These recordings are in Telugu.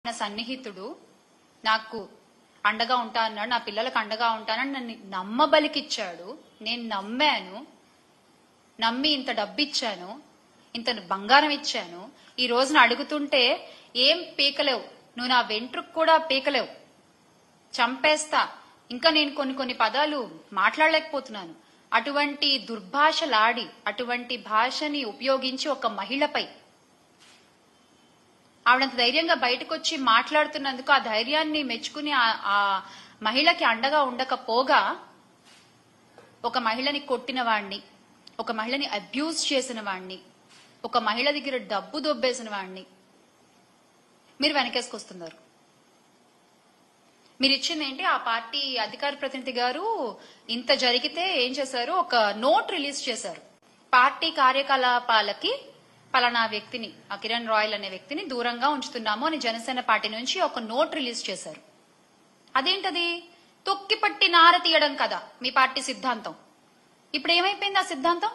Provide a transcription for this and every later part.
నా సన్నిహితుడు నాకు అండగా ఉంటా అన్నాడు, నా పిల్లలకు అండగా ఉంటానని నన్ను నమ్మబలికిచ్చాడు. నేను నమ్మాను. నమ్మి ఇంత డబ్బు ఇచ్చాను, ఇంత బంగారం ఇచ్చాను. ఈ రోజున అడుగుతుంటే ఏం పీకలేవు, నువ్వు నా వెంట్రుకు కూడా పీకలేవు, చంపేస్తా. ఇంకా నేను కొన్ని పదాలు మాట్లాడలేకపోతున్నాను. అటువంటి దుర్భాషలాడి, అటువంటి భాషని ఉపయోగించి ఒక మహిళపై ఆవిడంత ధైర్యంగా బయటకు వచ్చి మాట్లాడుతున్నందుకు ఆ ధైర్యాన్ని మెచ్చుకుని ఆ మహిళకి అండగా ఉండకపోగా ఒక మహిళని కొట్టిన వాణ్ణి, ఒక మహిళని అబ్యూజ్ చేసిన వాణ్ణి, ఒక మహిళ దగ్గర డబ్బు దొబ్బేసిన వాణ్ణి మీరు వెనకేసుకొస్తున్నారు. మీరు ఇచ్చింది ఏంటి? ఆ పార్టీ అధికార ప్రతినిధి గారు ఇంత జరిగితే ఏం చేశారు? ఒక నోట్ రిలీజ్ చేశారు. పార్టీ కార్యకలాపాలకి పలానా వ్యక్తిని, ఆ కిరణ్ రాయల్ అనే వ్యక్తిని దూరంగా ఉంచుతున్నాము అని జనసేన పార్టీ నుంచి ఒక నోట్ రిలీజ్ చేశారు. అదేంటది? తొక్కిపట్టి నార తీయడం కదా మీ పార్టీ సిద్ధాంతం. ఇప్పుడు ఏమైపోయింది ఆ సిద్ధాంతం?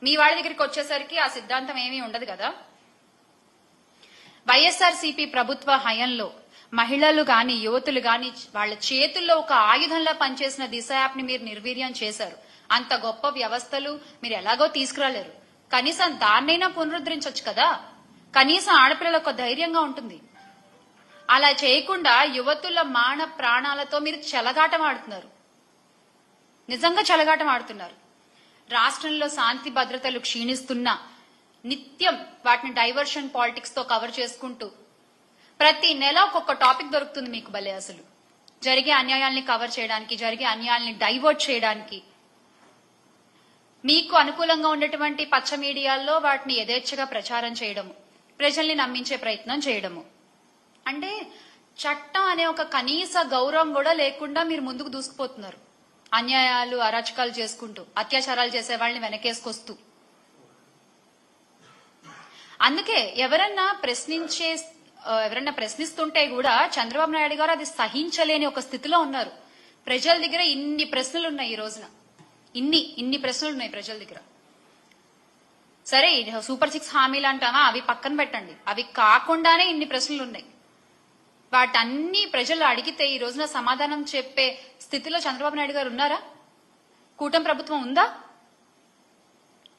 మీ వాళ్ళ దగ్గరికి వచ్చేసరికి ఆ సిద్ధాంతం ఏమీ ఉండదు కదా. వైఎస్ఆర్సీపీ ప్రభుత్వ హయంలో మహిళలు గాని, యువతులు గాని వాళ్ళ చేతుల్లో ఒక ఆయుధంలా పనిచేసిన దిశ యాప్ ని మీరు నిర్వీర్యం చేశారు. అంత గొప్ప వ్యవస్థలు మీరు ఎలాగో తీసుకురాలేరు. కనీసం దాన్నైనా పునరుద్ధరించవచ్చు కదా. కనీసం ఆడపిల్లలకు ధైర్యంగా ఉంటుంది. అలా చేయకుండా యువతుల మాన ప్రాణాలతో మీరు చెలగాటం ఆడుతున్నారు. నిజంగా చెలగాటం ఆడుతున్నారు. రాష్ట్రంలో శాంతి భద్రతలు క్షీణిస్తున్నా నిత్యం వాటిని డైవర్షన్ పాలిటిక్స్ తో కవర్ చేసుకుంటూ ప్రతి నెల ఒక్కొక్క టాపిక్ దొరుకుతుంది మీకు. భలే అసలు జరిగే అన్యాయాల్ని కవర్ చేయడానికి, జరిగే అన్యాయాల్ని డైవర్ట్ చేయడానికి, మీకు అనుకూలంగా ఉండేటువంటి పచ్చ మీడియాల్లో వాటిని యథేచ్ఛగా ప్రచారం చేయడము, ప్రజల్ని నమ్మించే ప్రయత్నం చేయడము. అంటే చట్టం అనే ఒక కనీస గౌరవం కూడా లేకుండా మీరు ముందుకు దూసుకుపోతున్నారు. అన్యాయాలు, అరాచకాలు చేసుకుంటూ, అత్యాచారాలు చేసే వాళ్ళని వెనకేసుకొస్తూ. అందుకే ఎవరన్నా ప్రశ్నిస్తుంటే కూడా చంద్రబాబు నాయుడు గారు అది సహించలేని ఒక స్థితిలో ఉన్నారు. ప్రజల దగ్గర ఇన్ని ప్రశ్నలు ఉన్నాయి. ఈ రోజున ఇన్ని ప్రశ్నలు ఉన్నాయి ప్రజల దగ్గర. సరే, సూపర్ 6 హామీలు అంటామా, అవి పక్కన పెట్టండి. అవి కాకుండానే ఇన్ని ప్రశ్నలు ఉన్నాయి. వాటన్ని ప్రజలు అడిగితే ఈ రోజున సమాధానం చెప్పే స్థితిలో చంద్రబాబు నాయుడు గారు ఉన్నారా? కూటమి ప్రభుత్వం ఉందా?